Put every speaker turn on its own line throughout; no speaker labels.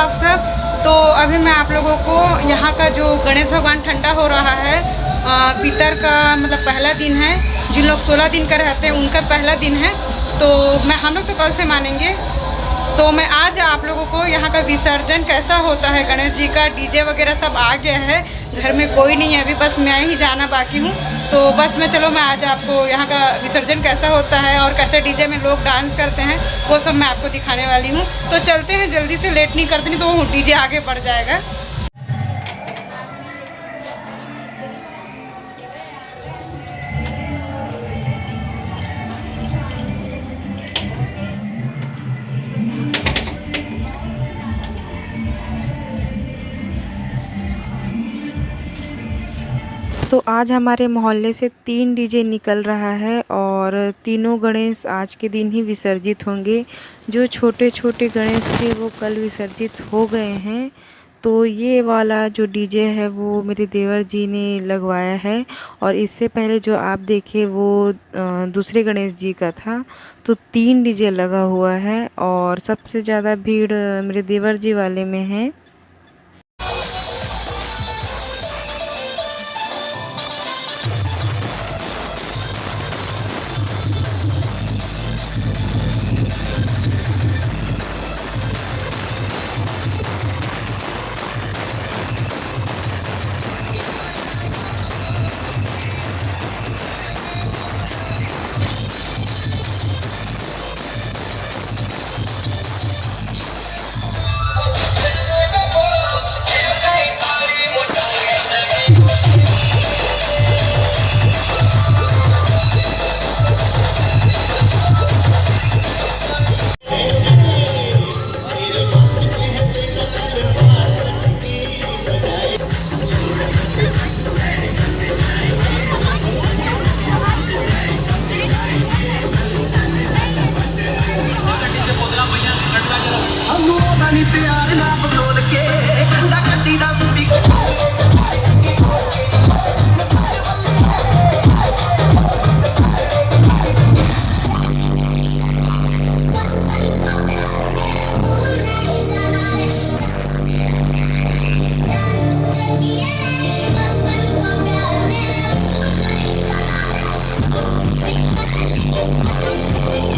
आप सब। तो अभी मैं आप लोगों को यहाँ का जो गणेश भगवान ठंडा हो रहा है, पितर का मतलब पहला दिन है। जिन लोग 16 दिन का रहते हैं उनका पहला दिन है। तो हम लोग तो कल से मानेंगे। तो मैं आज आप लोगों को यहाँ का विसर्जन कैसा होता है गणेश जी का, डीजे वगैरह सब आ गया है, घर में कोई नहीं है अभी, बस मैं ही जाना बाकी हूँ। तो बस मैं आज आपको यहाँ का विसर्जन कैसा होता है और कैसे डीजे में लोग डांस करते हैं वो सब मैं आपको दिखाने वाली हूँ। तो चलते हैं, जल्दी से, लेट नहीं करते, नहीं तो वो डीजे आगे बढ़ जाएगा। तो आज हमारे मोहल्ले से 3 डीजे निकल रहा है और तीनों गणेश आज के दिन ही विसर्जित होंगे। जो छोटे छोटे गणेश थे वो कल विसर्जित हो गए हैं। तो ये वाला जो डीजे है वो मेरे देवर जी ने लगवाया है और इससे पहले जो आप देखे वो दूसरे गणेश जी का था। तो 3 डीजे लगा हुआ है और सबसे ज़्यादा भीड़ मेरे देवर जी वाले में है।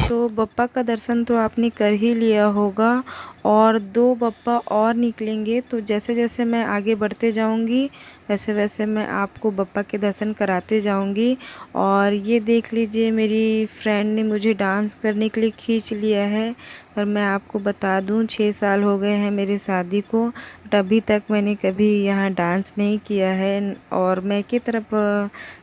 तो बप्पा का दर्शन तो आपने कर ही लिया होगा और 2 बप्पा और निकलेंगे। तो जैसे जैसे मैं आगे बढ़ते जाऊंगी वैसे वैसे मैं आपको बप्पा के दर्शन कराते जाऊंगी। और ये देख लीजिए, मेरी फ्रेंड ने मुझे डांस करने के लिए खींच लिया है। और मैं आपको बता दूं 6 साल हो गए हैं मेरी शादी को, बट अभी तक मैंने कभी यहाँ डांस नहीं किया है। और मैं की तरफ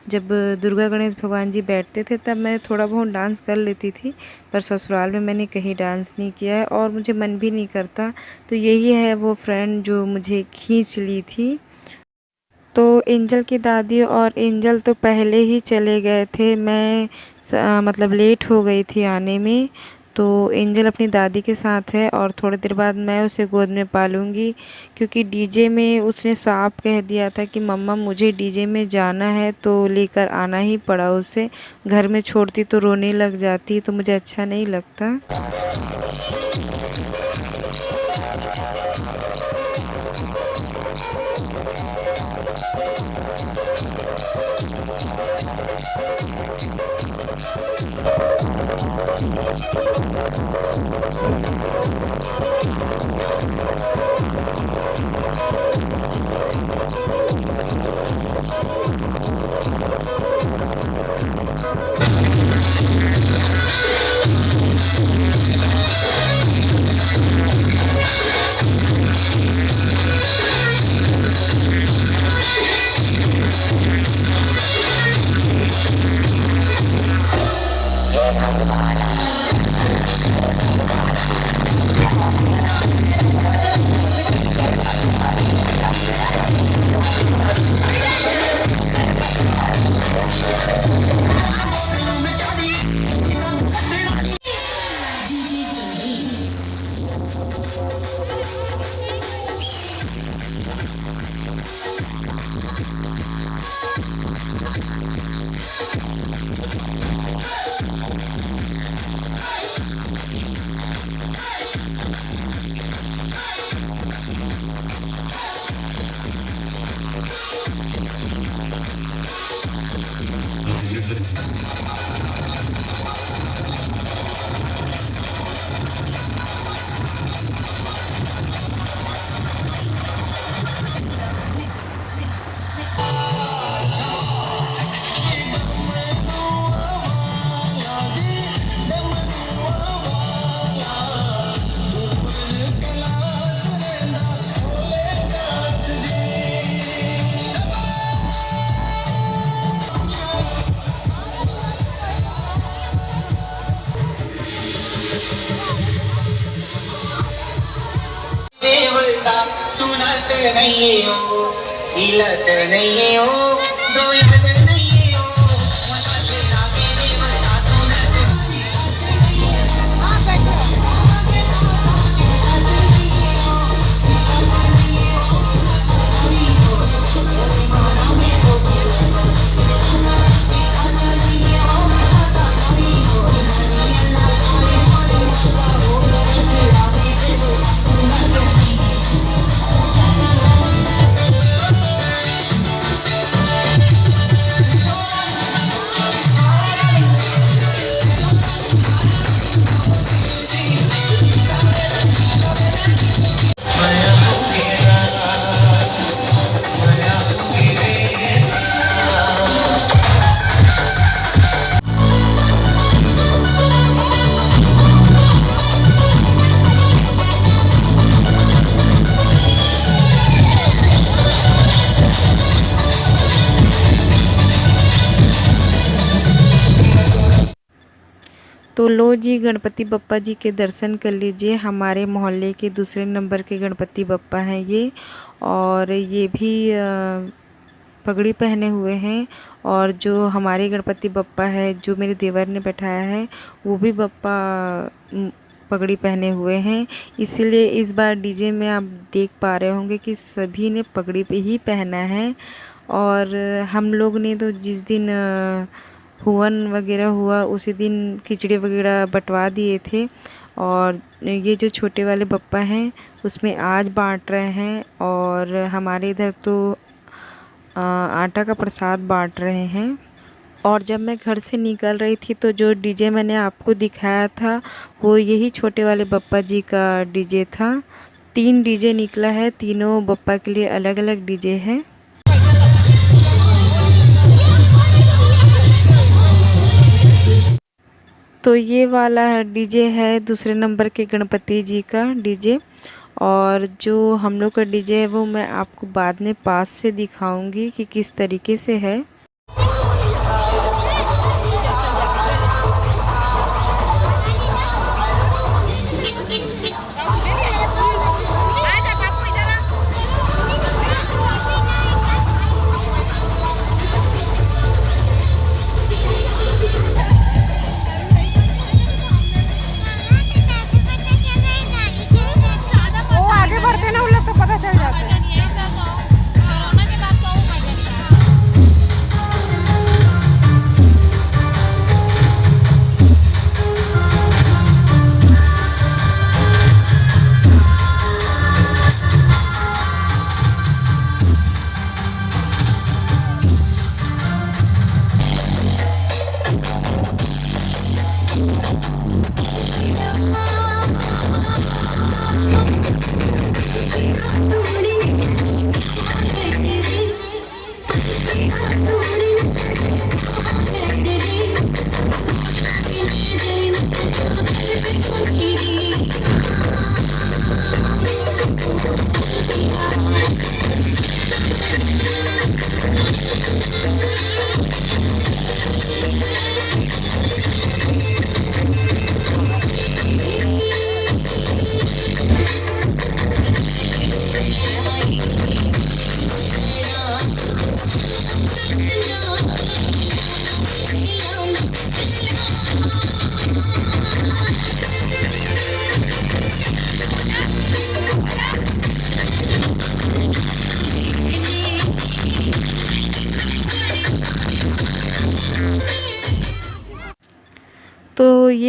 जब दुर्गा गणेश भगवान जी बैठते थे तब मैं थोड़ा बहुत डांस कर लेती थी, पर ससुराल में मैंने कहीं डांस नहीं किया है और मुझे मन भी नहीं करता। तो यही है वो फ्रेंड जो मुझे खींच ली थी। तो एंजल की दादी और एंजल तो पहले ही चले गए थे, मैं मतलब लेट हो गई थी आने में। तो एंजल अपनी दादी के साथ है और थोड़ी देर बाद मैं उसे गोद में पालूंगी, क्योंकि डीजे में उसने साफ कह दिया था कि मम्मा मुझे डीजे में जाना है, तो लेकर आना ही पड़ा उसे। घर में छोड़ती तो रोने लग जाती, तो मुझे अच्छा नहीं लगता।
देवता सुनत नहीं हो, हिलत नहीं हो, डोलत नहीं हो, मनात लागे देवता सुनत
तो लो जी, गणपति बप्पा जी के दर्शन कर लीजिए। हमारे मोहल्ले के दूसरे नंबर के गणपति बप्पा हैं ये, और ये भी पगड़ी पहने हुए हैं। और जो हमारे गणपति बप्पा है, जो मेरे देवर ने बैठाया है, वो भी बप्पा पगड़ी पहने हुए हैं। इसीलिए इस बार डीजे में आप देख पा रहे होंगे कि सभी ने पगड़ी पे ही पहना है। और हम लोग ने तो जिस दिन हवन वगैरह हुआ उसी दिन खिचड़ी वगैरह बंटवा दिए थे। और ये जो छोटे वाले बप्पा हैं उसमें आज बांट रहे हैं, और हमारे इधर तो आटा का प्रसाद बांट रहे हैं। और जब मैं घर से निकल रही थी तो जो डीजे मैंने आपको दिखाया था वो यही छोटे वाले बप्पा जी का डीजे था। 3 डीजे निकला है, तीनों बप्पा के लिए अलग अलग डीजे हैं। तो ये वाला डीजे है दूसरे नंबर के गणपति जी का डीजे। और जो हम लोग का डीजे है वो मैं आपको बाद में पास से दिखाऊंगी कि किस तरीके से है।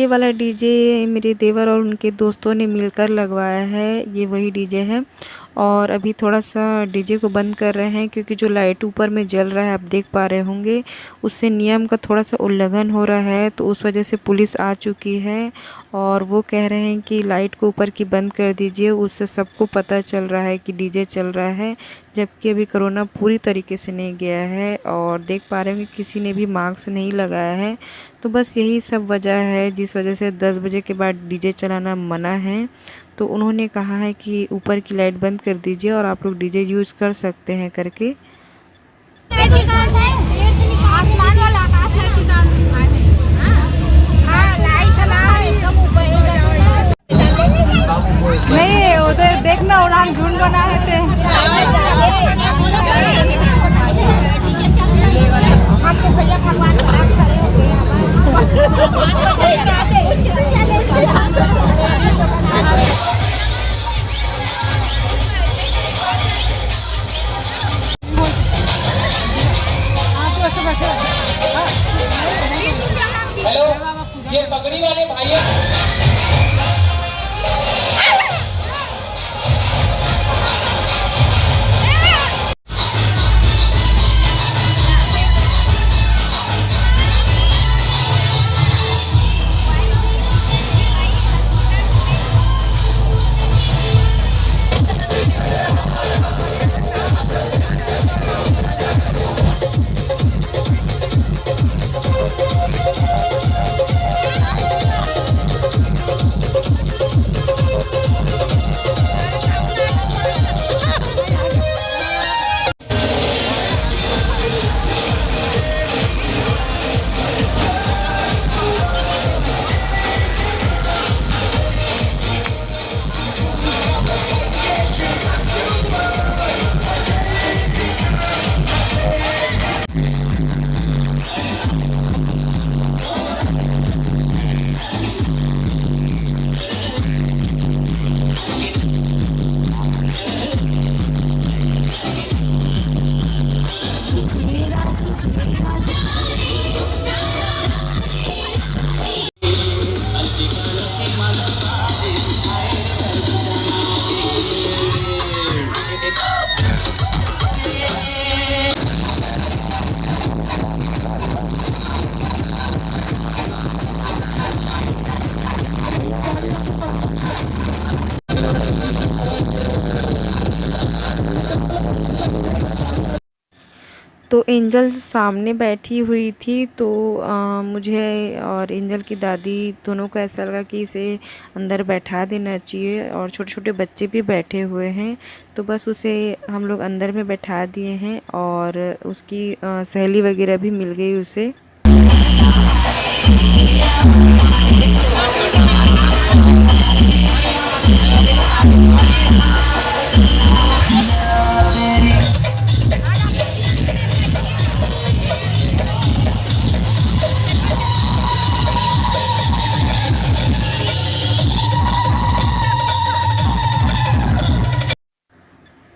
ये वाला डीजे मेरे देवर और उनके दोस्तों ने मिलकर लगवाया है, ये वही डीजे है। और अभी थोड़ा सा डीजे को बंद कर रहे हैं क्योंकि जो लाइट ऊपर में जल रहा है आप देख पा रहे होंगे, उससे नियम का थोड़ा सा उल्लंघन हो रहा है, तो उस वजह से पुलिस आ चुकी है और वो कह रहे हैं कि लाइट को ऊपर की बंद कर दीजिए। उससे सबको पता चल रहा है कि डीजे चल रहा है, जबकि अभी कोरोना पूरी तरीके से नहीं गया है। और देख पा रहे हैं कि किसी ने भी मास्क नहीं लगाया है। तो बस यही सब वजह है जिस वजह से 10 बजे के बाद डीजे चलाना मना है। तो उन्होंने कहा है कि ऊपर की लाइट बंद कर दीजिए और आप लोग डीजे यूज़ कर सकते हैं करके।
नहीं उधर देखना उड़ान झुंड बना है थे। हमको भैया भगवान खड़े हो गए।
हेलो, ये पगड़ी वाले भाई
तो एंजल सामने बैठी हुई थी, तो मुझे और एंजल की दादी दोनों को ऐसा लगा कि इसे अंदर बैठा देना चाहिए, और छोटे छोटे बच्चे भी बैठे हुए हैं। तो बस उसे हम लोग अंदर में बैठा दिए हैं और उसकी सहेली वगैरह भी मिल गई उसे।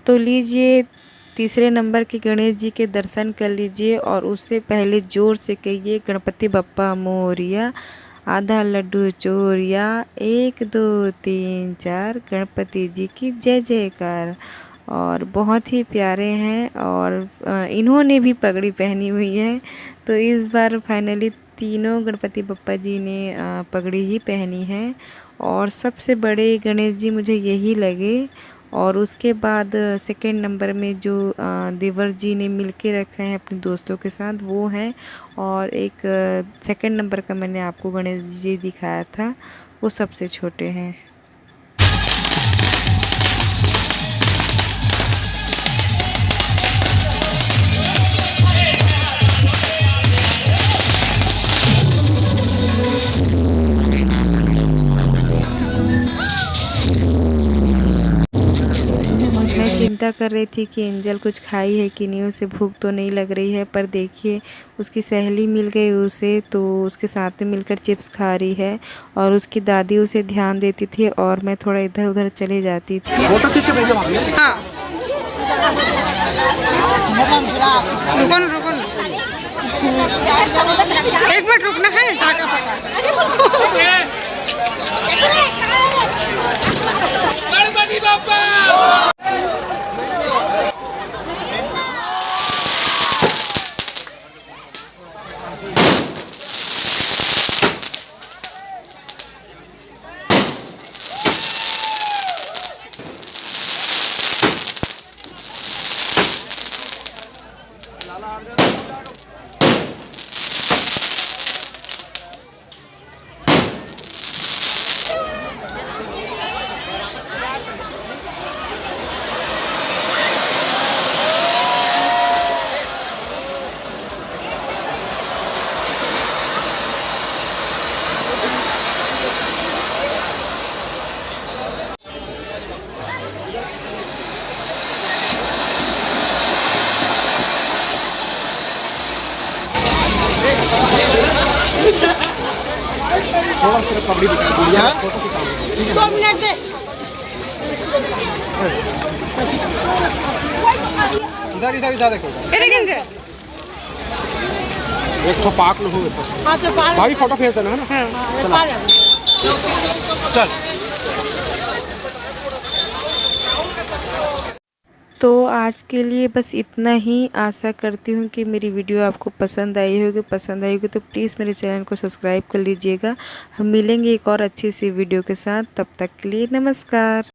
तो लीजिए, तीसरे नंबर के गणेश जी के दर्शन कर लीजिए और उससे पहले ज़ोर से कहिए गणपति बप्पा मोरिया, आधा लड्डू चोरिया, 1 2 3 4 गणपति जी की जय जयकार। और बहुत ही प्यारे हैं और इन्होंने भी पगड़ी पहनी हुई है। तो इस बार फाइनली तीनों गणपति बप्पा जी ने पगड़ी ही पहनी है और सबसे बड़े गणेश जी मुझे यही लगे। और उसके बाद सेकंड नंबर में जो देवर जी ने मिलके रखा है अपने दोस्तों के साथ वो हैं, और एक सेकंड नंबर का मैंने आपको गणेश जी दिखाया था, वो सबसे छोटे हैं। चिंता कर रही थी कि एंजल कुछ खाई है कि नहीं, उसे भूख तो नहीं लग रही है, पर देखिए उसकी सहेली मिल गई उसे, तो उसके साथ में मिलकर चिप्स खा रही है और उसकी दादी उसे ध्यान देती थी और मैं थोड़ा इधर उधर चले जाती थी।
फोटो खींच के भेजो भाभी। हाँ। रुको
एक मिनट रुकना है।
गणपति बाप्पा।
इधर इधर इधर देखो एक तो पाक लो भाई फोटो भेज देना है ना। चल
तो आज के लिए बस इतना ही। आशा करती हूँ कि मेरी वीडियो आपको पसंद आई होगी। तो प्लीज़ मेरे चैनल को सब्सक्राइब कर लीजिएगा। हम मिलेंगे एक और अच्छी सी वीडियो के साथ। तब तक के लिए नमस्कार।